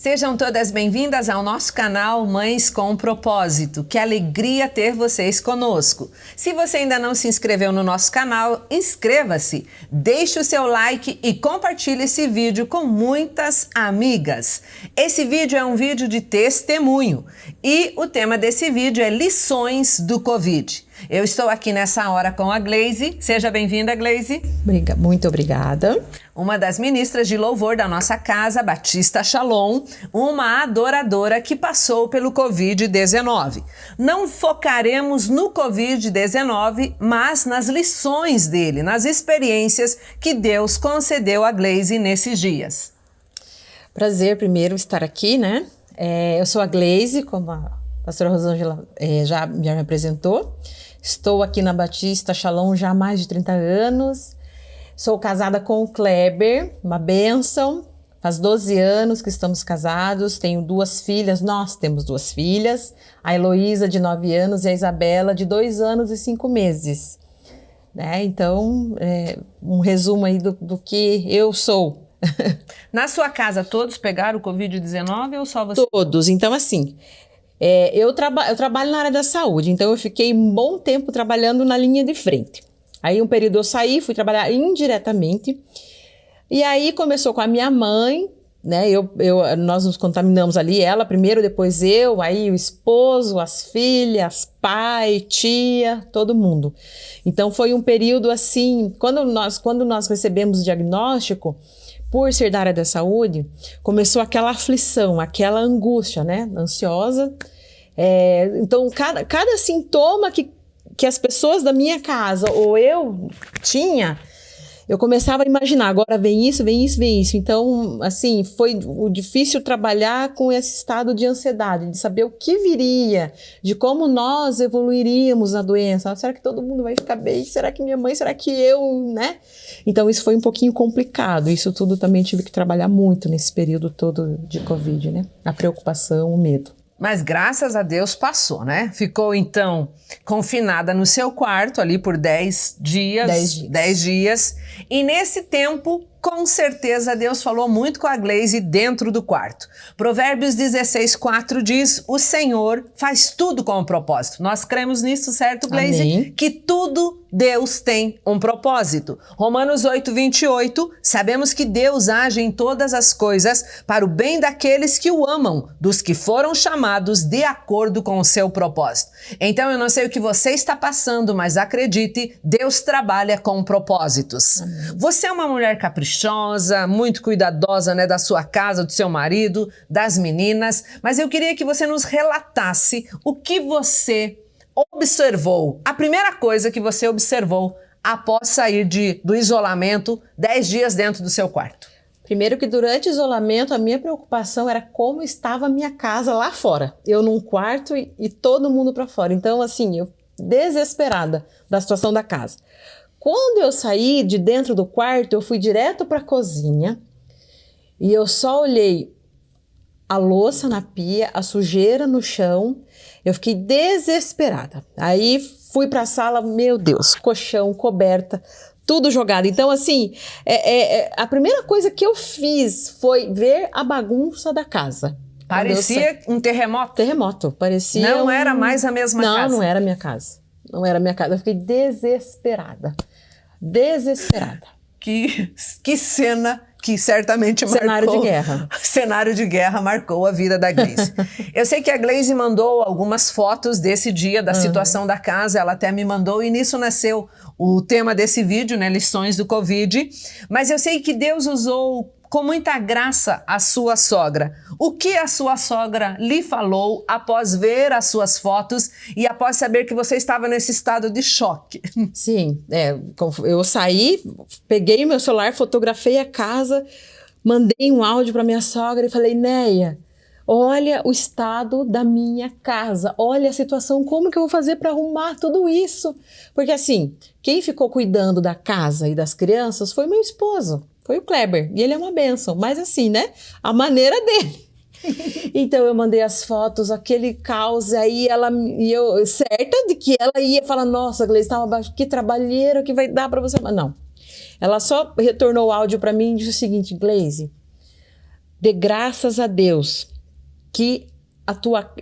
Sejam todas bem-vindas ao nosso canal Mães com Propósito. Que alegria ter vocês conosco. Se você ainda não se inscreveu no nosso canal, inscreva-se, deixe o seu like e compartilhe esse vídeo com muitas amigas. Esse vídeo é um vídeo de testemunho e o tema desse vídeo é lições do Covid. Eu estou aqui nessa hora com a Gleise. Seja bem-vinda, Gleise. Muito obrigada. Uma das ministras de louvor da nossa casa, Batista Shalom, uma adoradora que passou pelo Covid-19. Não focaremos no Covid-19, mas nas lições dele, nas experiências que Deus concedeu a Gleise nesses dias. Prazer primeiro estar aqui, né? Eu sou a Gleise, como a pastora Rosângela já me apresentou. Estou aqui na Batista Shalom já há mais de 30 anos. Sou casada com o Kleber, uma bênção. Faz 12 anos que estamos casados. Tenho duas filhas, nós temos duas filhas. A Heloísa, de 9 anos, e a Isabela, de 2 anos e 5 meses. Né? Então, um resumo aí do que eu sou. Na sua casa, todos pegaram o Covid-19 ou só você? Todos. Então, assim... Eu trabalho na área da saúde, então eu fiquei um bom tempo trabalhando na linha de frente. Aí um período eu saí, fui trabalhar indiretamente, e aí começou com a minha mãe, né? Nós nos contaminamos ali, ela primeiro, depois eu, aí o esposo, as filhas, pai, tia, todo mundo. Então foi um período assim, quando nós recebemos o diagnóstico, por ser da área da saúde, começou aquela aflição, aquela angústia, né? Ansiosa. Então, cada sintoma que as pessoas da minha casa ou eu tinha, eu começava a imaginar, agora vem isso, vem isso, vem isso. Então, assim, foi difícil trabalhar com esse estado de ansiedade, de saber o que viria, de como nós evoluiríamos na doença. Será que todo mundo vai ficar bem? Será que minha mãe? Será que eu, né? Então, isso foi um pouquinho complicado. Isso tudo também tive que trabalhar muito nesse período todo de Covid, né? A preocupação, o medo. Mas graças a Deus passou, né? Ficou então confinada no seu quarto ali por 10 dias. 10 dias. E nesse tempo, com certeza, Deus falou muito com a Gleise dentro do quarto. Provérbios 16:4 diz: o Senhor faz tudo com um propósito. Nós cremos nisso, certo, Gleise? Amém. Que tudo Deus tem um propósito. Romanos 8:28, sabemos que Deus age em todas as coisas para o bem daqueles que o amam, dos que foram chamados de acordo com o seu propósito. Então eu não sei o que você está passando, mas acredite, Deus trabalha com propósitos. Amém. Você é uma mulher caprichosa, muito cuidadosa, né, da sua casa, do seu marido, das meninas, mas eu queria que você nos relatasse o que você observou, a primeira coisa que você observou após sair do isolamento, 10 dias dentro do seu quarto. Primeiro que durante o isolamento a minha preocupação era como estava a minha casa lá fora. Eu num quarto e todo mundo para fora. Então assim, eu desesperada da situação da casa. Quando eu saí de dentro do quarto, eu fui direto para a cozinha e eu só olhei a louça na pia, a sujeira no chão. Eu fiquei desesperada. Aí fui para a sala, meu Deus, colchão, coberta, tudo jogado. Então, assim, a primeira coisa que eu fiz foi ver a bagunça da casa. Parecia um terremoto? Terremoto, parecia. Não era mais a mesma casa? Não era minha casa. Não era minha casa. Eu fiquei desesperada. Desesperada. Que cena que certamente marcou... Cenário de guerra. Cenário de guerra marcou a vida da Gleise. Eu sei que a Gleise mandou algumas fotos desse dia, da situação da casa, ela até me mandou, e nisso nasceu o tema desse vídeo, né, lições do Covid. Mas eu sei que Deus usou com muita graça a sua sogra. O que a sua sogra lhe falou após ver as suas fotos e após saber que você estava nesse estado de choque? Sim, eu saí, peguei meu celular, fotografei a casa, mandei um áudio para minha sogra e falei: Neia, olha o estado da minha casa, olha a situação, como que eu vou fazer para arrumar tudo isso? Porque assim, quem ficou cuidando da casa e das crianças foi meu esposo. Foi o Kleber, e ele é uma bênção, mas assim, né, a maneira dele. Então eu mandei as fotos, aquele caos, aí eu certa de que ela ia falar: nossa, Gleise, que trabalheira que vai dar para você. Mas não, ela só retornou o áudio para mim e disse o seguinte: Gleise, Dê graças a Deus que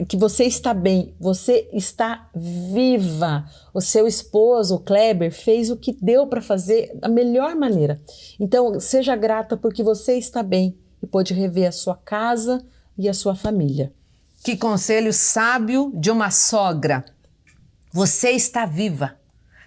que você está bem, você está viva. O seu esposo, o Kleber, fez o que deu para fazer da melhor maneira. Então, seja grata porque você está bem e pode rever a sua casa e a sua família. Que conselho sábio de uma sogra. Você está viva.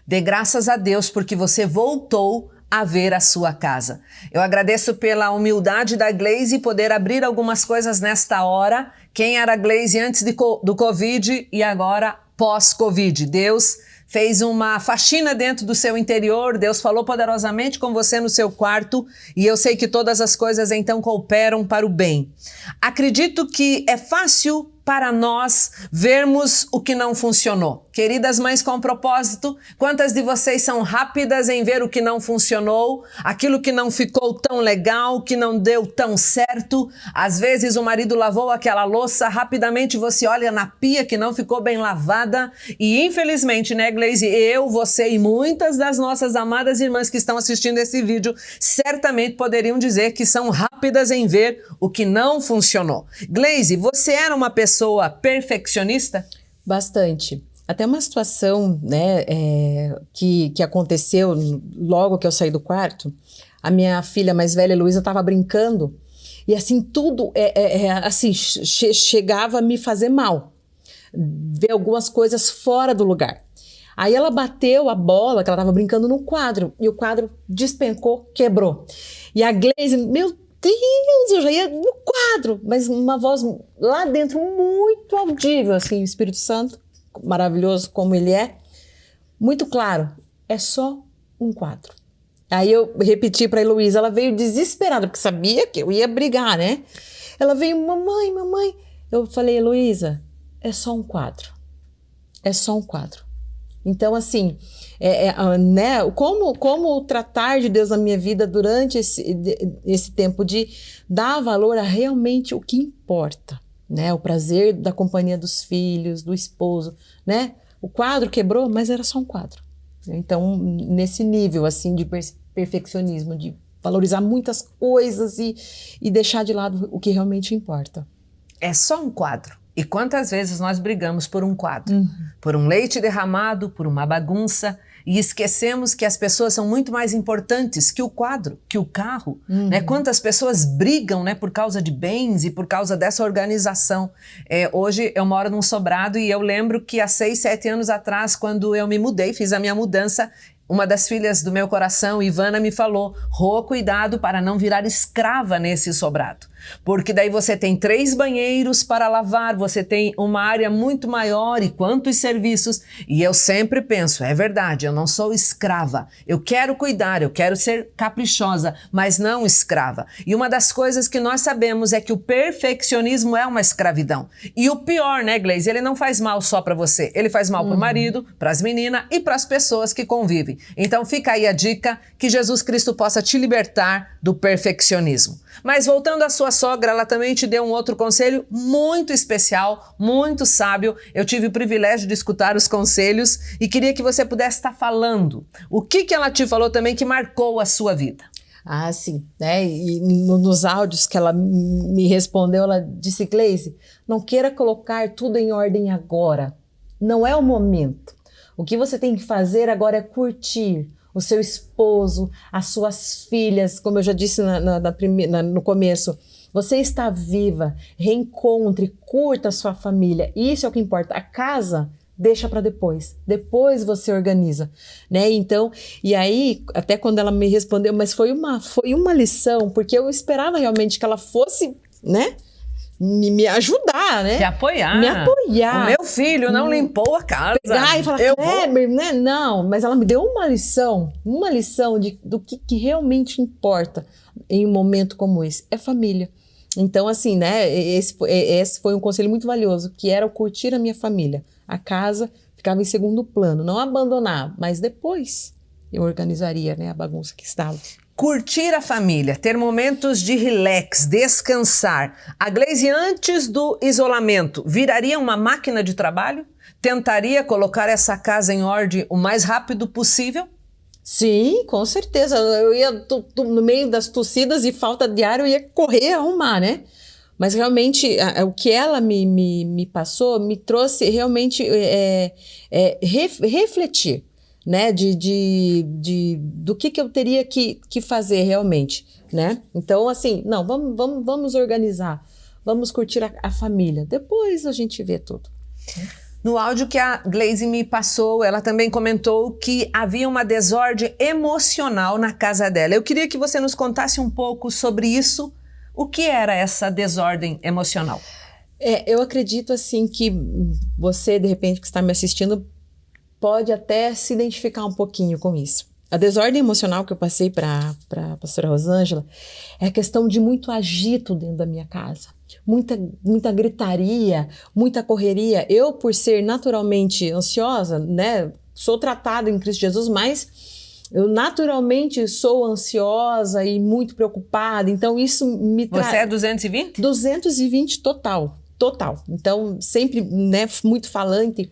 Dê graças a Deus porque você voltou a ver a sua casa. Eu agradeço pela humildade da Gleise poder abrir algumas coisas nesta hora. Quem era a Gleise antes do Covid e agora pós-Covid. Deus fez uma faxina dentro do seu interior, Deus falou poderosamente com você no seu quarto e eu sei que todas as coisas então cooperam para o bem. Acredito que é fácil para nós vermos o que não funcionou. Queridas mães com propósito, quantas de vocês são rápidas em ver o que não funcionou, aquilo que não ficou tão legal, que não deu tão certo? Às vezes o marido lavou aquela louça, rapidamente você olha na pia que não ficou bem lavada e infelizmente, né, Gleise, eu, você e muitas das nossas amadas irmãs que estão assistindo esse vídeo certamente poderiam dizer que são rápidas em ver o que não funcionou. Gleise, você era uma pessoa perfeccionista? Bastante. Até uma situação, né, que aconteceu logo que eu saí do quarto, a minha filha mais velha, Luísa, estava brincando e assim, tudo assim, chegava a me fazer mal, ver algumas coisas fora do lugar. Aí ela bateu a bola, que ela estava brincando no quadro, e o quadro despencou, quebrou. E a Gleise, meu Deus, eu já ia no quadro, mas uma voz lá dentro muito audível, assim, o Espírito Santo, maravilhoso como ele é, muito claro, é só um quadro. Aí eu repeti para a Heloísa, ela veio desesperada, porque sabia que eu ia brigar, né? Ela veio, mamãe. Eu falei, Heloísa, é só um quadro. É só um quadro. Então, assim, né, como tratar de Deus na minha vida durante esse tempo de dar valor a realmente o que importa, né? O prazer da companhia dos filhos, do esposo, né? O quadro quebrou, mas era só um quadro. Então, nesse nível, assim, de perfeccionismo, de valorizar muitas coisas e deixar de lado o que realmente importa. É só um quadro. E quantas vezes nós brigamos por um quadro, por um leite derramado, por uma bagunça, e esquecemos que as pessoas são muito mais importantes que o quadro, que o carro. Né? Quantas pessoas brigam, né, por causa de bens e por causa dessa organização. Hoje eu moro num sobrado e eu lembro que há 6, 7 anos atrás, quando eu me mudei, fiz a minha mudança, uma das filhas do meu coração, Ivana, me falou, Rô, cuidado para não virar escrava nesse sobrado. Porque daí você tem 3 banheiros para lavar, você tem uma área muito maior e quantos serviços. E eu sempre penso, é verdade, eu não sou escrava. Eu quero cuidar, eu quero ser caprichosa, mas não escrava. E uma das coisas que nós sabemos é que o perfeccionismo é uma escravidão. E o pior, né, Gleise, ele não faz mal só para você. Ele faz mal para o marido, para as meninas e para as pessoas que convivem. Então fica aí a dica, que Jesus Cristo possa te libertar do perfeccionismo. Mas voltando à sua sogra, ela também te deu um outro conselho muito especial, muito sábio. Eu tive o privilégio de escutar os conselhos e queria que você pudesse estar falando. O que ela te falou também que marcou a sua vida? Ah, sim, né? E nos áudios que ela me respondeu, ela disse, Gleise, não queira colocar tudo em ordem agora. Não é o momento. O que você tem que fazer agora é curtir o seu esposo, as suas filhas, como eu já disse no começo. Você está viva, reencontre, curta a sua família. Isso é o que importa. A casa, deixa para depois. Depois você organiza, né? Então, e aí, até quando ela me respondeu, mas foi uma lição, porque eu esperava realmente que ela fosse, né? Me ajudar, né? Te apoiar. Me apoiar. O meu filho não limpou a casa. Pegar e falar, né? Não, mas ela me deu uma lição do que realmente importa em um momento como esse. É família. Então, assim, né? Esse foi um conselho muito valioso, que era o curtir a minha família. A casa ficava em segundo plano. Não abandonar, mas depois eu organizaria, né, a bagunça que estava. Curtir a família, ter momentos de relax, descansar. A Gleise, antes do isolamento, viraria uma máquina de trabalho? Tentaria colocar essa casa em ordem o mais rápido possível? Sim, com certeza. Eu ia no meio das tossidas e falta de ar, eu ia correr arrumar, né? Mas realmente o que ela me passou me trouxe realmente refletir, né? Do que eu teria que fazer realmente, né? Então, assim, não, vamos organizar, vamos curtir a família. Depois a gente vê tudo. No áudio que a Gleise me passou, ela também comentou que havia uma desordem emocional na casa dela. Eu queria que você nos contasse um pouco sobre isso. O que era essa desordem emocional? Eu acredito, assim, que você, de repente, que está me assistindo, pode até se identificar um pouquinho com isso. A desordem emocional que eu passei para a pastora Rosângela é a questão de muito agito dentro da minha casa. Muita gritaria, muita correria. Eu, por ser naturalmente ansiosa, né, sou tratada em Cristo Jesus, mas eu naturalmente sou ansiosa e muito preocupada. Então, isso me traz... Você é 220? 220 total. Então, sempre, né, muito falante.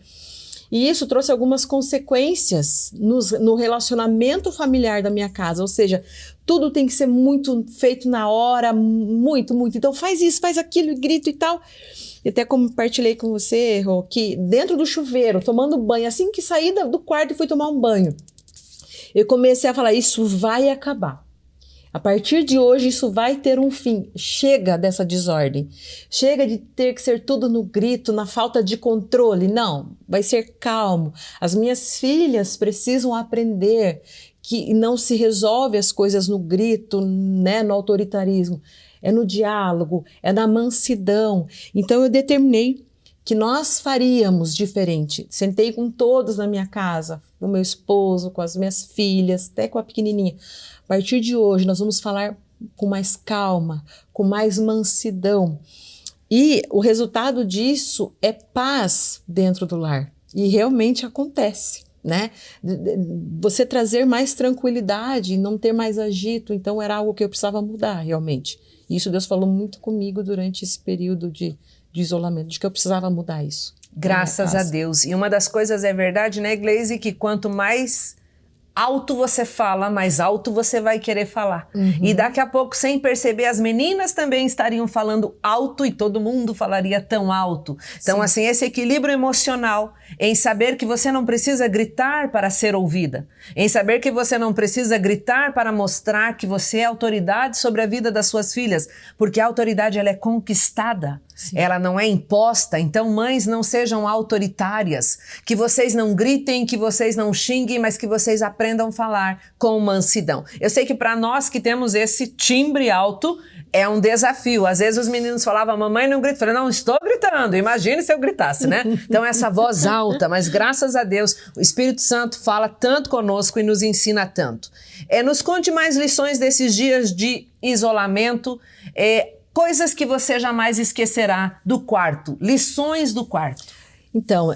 E isso trouxe algumas consequências no relacionamento familiar da minha casa. Ou seja, tudo tem que ser muito feito na hora, muito. Então faz isso, faz aquilo, grito e tal. E até compartilhei com você, Rô, que dentro do chuveiro, tomando banho, assim que saí do quarto e fui tomar um banho, eu comecei a falar, isso vai acabar. A partir de hoje, isso vai ter um fim. Chega dessa desordem. Chega de ter que ser tudo no grito, na falta de controle. Não, vai ser calmo. As minhas filhas precisam aprender que não se resolve as coisas no grito, né, no autoritarismo. É no diálogo, é na mansidão. Então, eu determinei que nós faríamos diferente. Sentei com todos na minha casa, com o meu esposo, com as minhas filhas, até com a pequenininha. A partir de hoje, nós vamos falar com mais calma, com mais mansidão. E o resultado disso é paz dentro do lar. E realmente acontece, né? Você trazer mais tranquilidade, não ter mais agito. Então, era algo que eu precisava mudar, realmente. E isso Deus falou muito comigo durante esse período de isolamento, de que eu precisava mudar isso. Graças a Deus. E uma das coisas é verdade, né, Gleise, que quanto mais alto você fala, mais alto você vai querer falar. E daqui a pouco, sem perceber, as meninas também estariam falando alto e todo mundo falaria tão alto. Então, sim, assim, esse equilíbrio emocional em saber que você não precisa gritar para ser ouvida, em saber que você não precisa gritar para mostrar que você é autoridade sobre a vida das suas filhas, porque a autoridade ela é conquistada. Sim. Ela não é imposta. Então, mães, não sejam autoritárias, que vocês não gritem, que vocês não xinguem, mas que vocês aprendam a falar com mansidão. Eu sei que para nós que temos esse timbre alto, é um desafio. Às vezes os meninos falavam, mamãe não grita. Eu falei, não, estou gritando. Imagine se eu gritasse, né? Então, essa voz alta, mas graças a Deus, o Espírito Santo fala tanto conosco e nos ensina tanto. Nos conte mais lições desses dias de isolamento, coisas que você jamais esquecerá do quarto, lições do quarto. Então,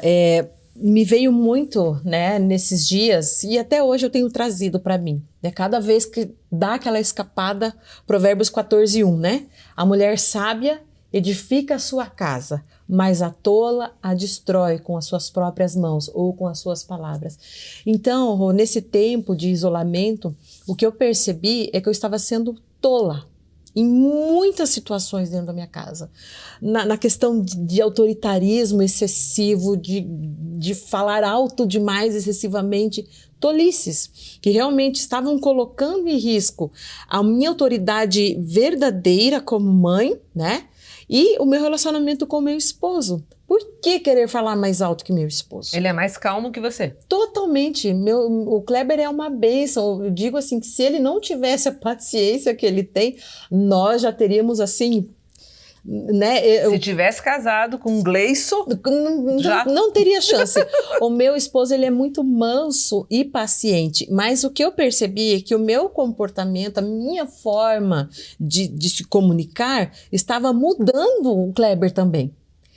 me veio muito, né, nesses dias, e até hoje eu tenho trazido para mim, né, cada vez que dá aquela escapada, Provérbios 14:1, né? A mulher sábia edifica a sua casa, mas a tola a destrói com as suas próprias mãos ou com as suas palavras. Então, nesse tempo de isolamento, o que eu percebi é que eu estava sendo tola em muitas situações dentro da minha casa. Na questão de autoritarismo excessivo, de falar alto demais, excessivamente, tolices, que realmente estavam colocando em risco a minha autoridade verdadeira como mãe, né? E o meu relacionamento com o meu esposo. Por que querer falar mais alto que meu esposo? Ele é mais calmo que você. Totalmente. O Kleber é uma bênção. Eu digo assim, que se ele não tivesse a paciência que ele tem, nós já teríamos assim, né? Se tivesse casado com um Gleison, não teria chance. O meu esposo, ele é muito manso e paciente, mas o que eu percebi é que o meu comportamento, a minha forma de se comunicar estava mudando o Kleber também.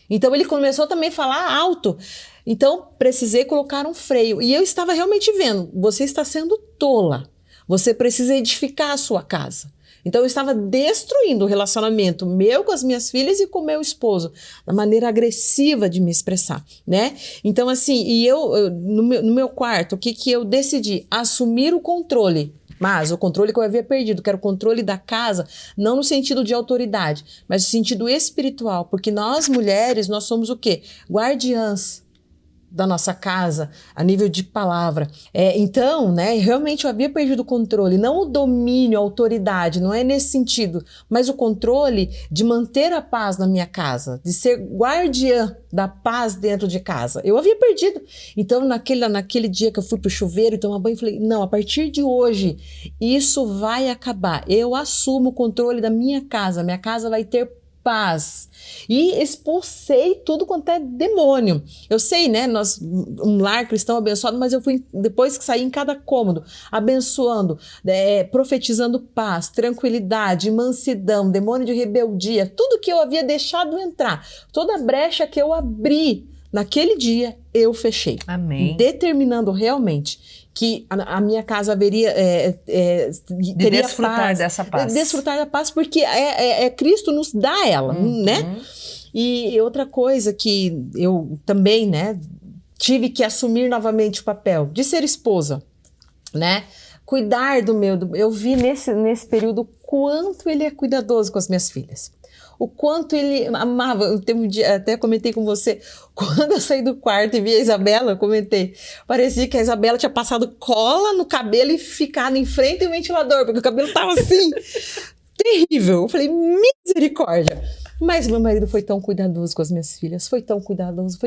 Então, ele começou também a falar alto. Então, precisei colocar um freio. E eu estava realmente vendo, você está sendo tola. Você precisa edificar a sua casa. Então eu estava destruindo o relacionamento meu com as minhas filhas e com meu esposo, da maneira agressiva de me expressar, né? Então assim, e eu no meu quarto, o que eu decidi? Assumir o controle. Mas o controle que eu havia perdido, que era o controle da casa, não no sentido de autoridade, mas no sentido espiritual, porque nós mulheres, nós somos o quê? Guardiãs da nossa casa, a nível de palavra. Então, né, realmente eu havia perdido o controle, não o domínio, a autoridade, não é nesse sentido, mas o controle de manter a paz na minha casa, de ser guardiã da paz dentro de casa. Eu havia perdido. Então, naquele dia que eu fui pro chuveiro e tomar banho, eu falei, não, a partir de hoje, isso vai acabar. Eu assumo o controle da minha casa vai ter paz. E expulsei tudo quanto é demônio. Eu sei, né, um lar cristão abençoado, mas eu fui, depois que saí em cada cômodo, abençoando, profetizando paz, tranquilidade, mansidão, demônio de rebeldia, tudo que eu havia deixado entrar, toda brecha que eu abri naquele dia, eu fechei. Amém. Determinando realmente que a minha casa haveria teria desfrutar paz, dessa paz. Desfrutar da paz, porque Cristo nos dá ela, né? E outra coisa que eu também, né, tive que assumir novamente o papel de ser esposa, né? Cuidar eu vi nesse período o quanto ele é cuidadoso com as minhas filhas. O quanto ele amava. Teve um dia, até comentei com você, quando eu saí do quarto e vi a Isabela, eu comentei, parecia que a Isabela tinha passado cola no cabelo e ficado em frente ao ventilador, porque o cabelo tava assim, terrível. Eu falei, misericórdia. Mas meu marido foi tão cuidadoso com as minhas filhas, foi tão cuidadoso.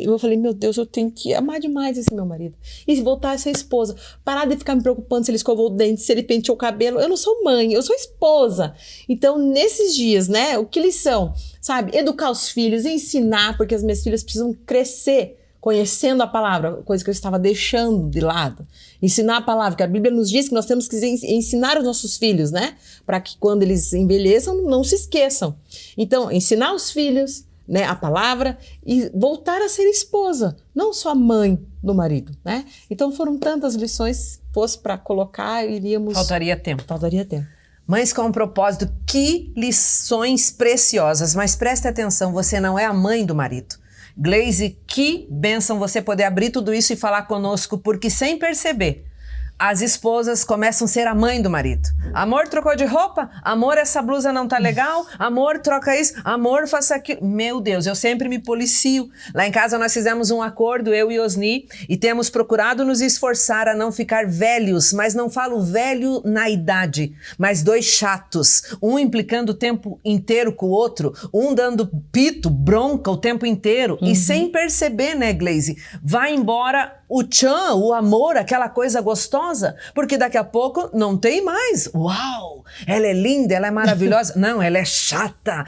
Eu falei, meu Deus, eu tenho que amar demais esse meu marido. E voltar a ser esposa. Parar de ficar me preocupando se ele escovou o dente, se ele penteou o cabelo. Eu não sou mãe, eu sou esposa. Então, nesses dias, né, o que eles são? Sabe, educar os filhos, ensinar, porque as minhas filhas precisam crescer conhecendo a palavra, coisa que eu estava deixando de lado. Ensinar a palavra, que a Bíblia nos diz que nós temos que ensinar os nossos filhos, né? Para que quando eles envelheçam, não se esqueçam. Então, ensinar os filhos, né, a palavra e voltar a ser esposa, não só mãe do marido, né? Então, foram tantas lições, fosse para colocar, iríamos... Faltaria tempo. Mães com um propósito, que lições preciosas. Mas preste atenção, você não é a mãe do marido. Gleise, que bênção você poder abrir tudo isso e falar conosco, porque sem perceber, as esposas começam a ser a mãe do marido. Amor, trocou de roupa? Amor, essa blusa não tá legal? Amor, troca isso? Amor, faça aquilo? Meu Deus, eu sempre me policio. Lá em casa nós fizemos um acordo, eu e Osni, e temos procurado nos esforçar a não ficar velhos, mas não falo velho na idade, mas dois chatos, um implicando o tempo inteiro com o outro, um dando pito, bronca o tempo inteiro, e sem perceber, né, Gleise? Vai embora o tchan, o amor, aquela coisa gostosa, porque daqui a pouco não tem mais. Uau, ela é linda, ela é maravilhosa. Não, ela é chata.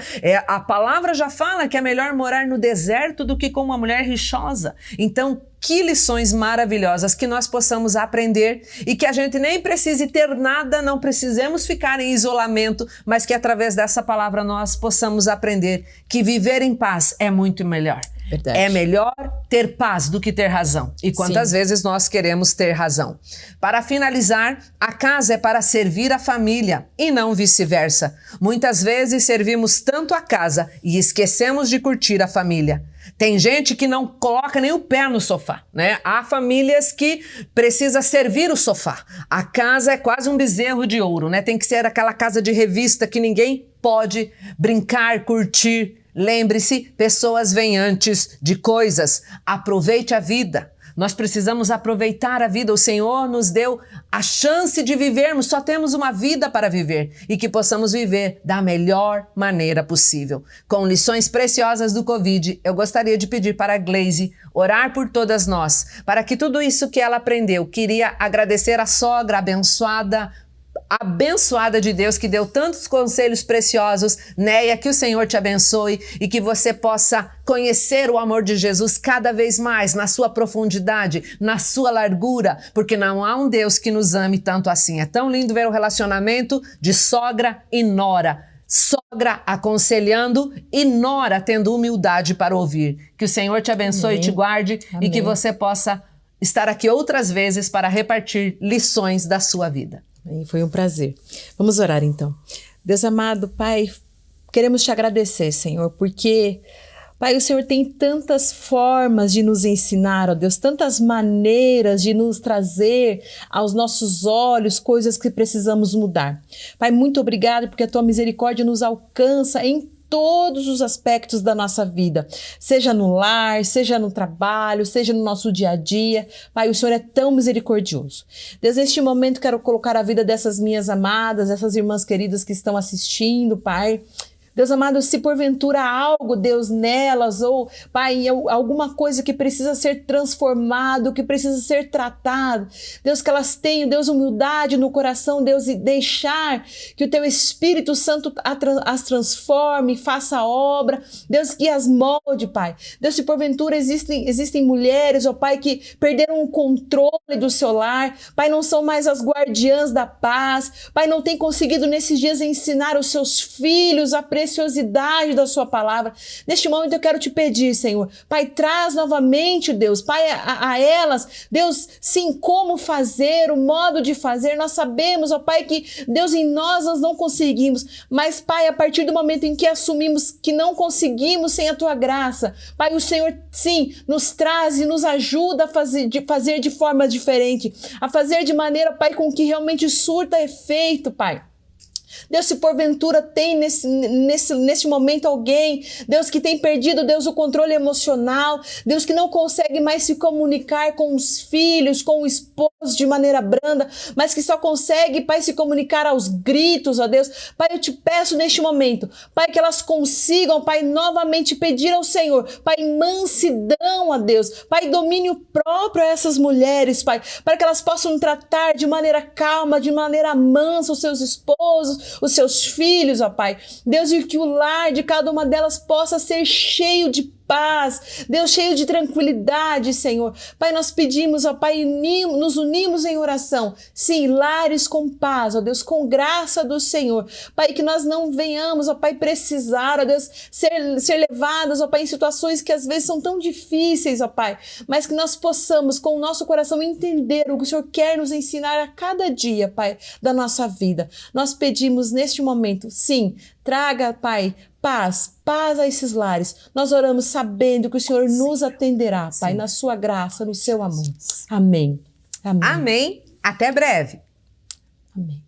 A palavra já fala que é melhor morar no deserto do que com uma mulher rixosa. Então, que lições maravilhosas que nós possamos aprender e que a gente nem precise ter nada, não precisemos ficar em isolamento, mas que através dessa palavra nós possamos aprender que viver em paz é muito melhor. Verdade. É melhor ter paz do que ter razão. E quantas vezes nós queremos ter razão? Para finalizar, a casa é para servir a família e não vice-versa. Muitas vezes servimos tanto a casa e esquecemos de curtir a família. Tem gente que não coloca nem o pé no sofá, né? Há famílias que precisam servir o sofá. A casa é quase um bezerro de ouro, né? Tem que ser aquela casa de revista que ninguém pode brincar, curtir. Lembre-se, pessoas vêm antes de coisas. Aproveite a vida. Nós precisamos aproveitar a vida. O Senhor nos deu a chance de vivermos. Só temos uma vida para viver e que possamos viver da melhor maneira possível. Com lições preciosas do Covid, eu gostaria de pedir para a Gleise orar por todas nós, para que tudo isso que ela aprendeu, queria agradecer a sogra abençoada de Deus, que deu tantos conselhos preciosos. Neia, que o Senhor te abençoe e que você possa conhecer o amor de Jesus cada vez mais, na sua profundidade, na sua largura, porque não há um Deus que nos ame tanto assim. É tão lindo ver o relacionamento de sogra e nora. Sogra aconselhando e nora tendo humildade para ouvir. Que o Senhor te abençoe e te guarde. Amém. E que você possa estar aqui outras vezes para repartir lições da sua vida. E foi um prazer. Vamos orar então. Deus amado, Pai, queremos te agradecer, Senhor, porque, Pai, o Senhor tem tantas formas de nos ensinar, ó Deus, tantas maneiras de nos trazer aos nossos olhos coisas que precisamos mudar. Pai, muito obrigado porque a tua misericórdia nos alcança em todos os aspectos da nossa vida, seja no lar, seja no trabalho, seja no nosso dia a dia. Pai, o Senhor é tão misericordioso. Deus, neste momento quero colocar a vida dessas minhas amadas, essas irmãs queridas que estão assistindo, Pai. Deus amado, se porventura há algo, Deus, nelas, ou, Pai, alguma coisa que precisa ser transformado, que precisa ser tratado, Deus, que elas tenham, Deus, humildade no coração, Deus, e deixar que o Teu Espírito Santo as transforme, faça a obra, Deus, que as molde, Pai. Deus, se porventura existem mulheres, ó Pai, que perderam o controle do seu lar, Pai, não são mais as guardiãs da paz, Pai, não tem conseguido nesses dias ensinar os seus filhos a preciosidade da sua palavra. Neste momento eu quero te pedir, Senhor, Pai, traz novamente, Deus, Pai, a elas, Deus, sim, como fazer, o modo de fazer. Nós sabemos, ó Pai, que, Deus, em nós não conseguimos, mas, Pai, a partir do momento em que assumimos que não conseguimos sem a Tua graça, Pai, o Senhor, sim, nos traz e nos ajuda a fazer de forma diferente, a fazer de maneira, Pai, com que realmente surta efeito, Pai. Deus, se porventura tem nesse momento alguém, Deus, que tem perdido, Deus, o controle emocional, Deus, que não consegue mais se comunicar com os filhos, com o esposo de maneira branda, mas que só consegue, Pai, se comunicar aos gritos, ó Deus. Pai, eu te peço neste momento, Pai, que elas consigam, Pai, novamente pedir ao Senhor, Pai, mansidão, ó Deus, Pai, domínio próprio a essas mulheres, Pai, para que elas possam tratar de maneira calma, de maneira mansa os seus esposos, os seus filhos, ó Pai. Deus, e que o lar de cada uma delas possa ser cheio de paz, Deus, cheio de tranquilidade, Senhor. Pai, nós pedimos, ó Pai, nos unimos em oração, sim, lares com paz, ó Deus, com graça do Senhor. Pai, que nós não venhamos, ó Pai, precisar, ó Deus, ser levadas, ó Pai, em situações que às vezes são tão difíceis, ó Pai, mas que nós possamos, com o nosso coração, entender o que o Senhor quer nos ensinar a cada dia, Pai, da nossa vida. Nós pedimos neste momento, sim, traga, Pai, paz a esses lares. Nós oramos sabendo que o Senhor nos atenderá, Pai, na sua graça, no seu amor. Amém. Amém. Até breve. Amém.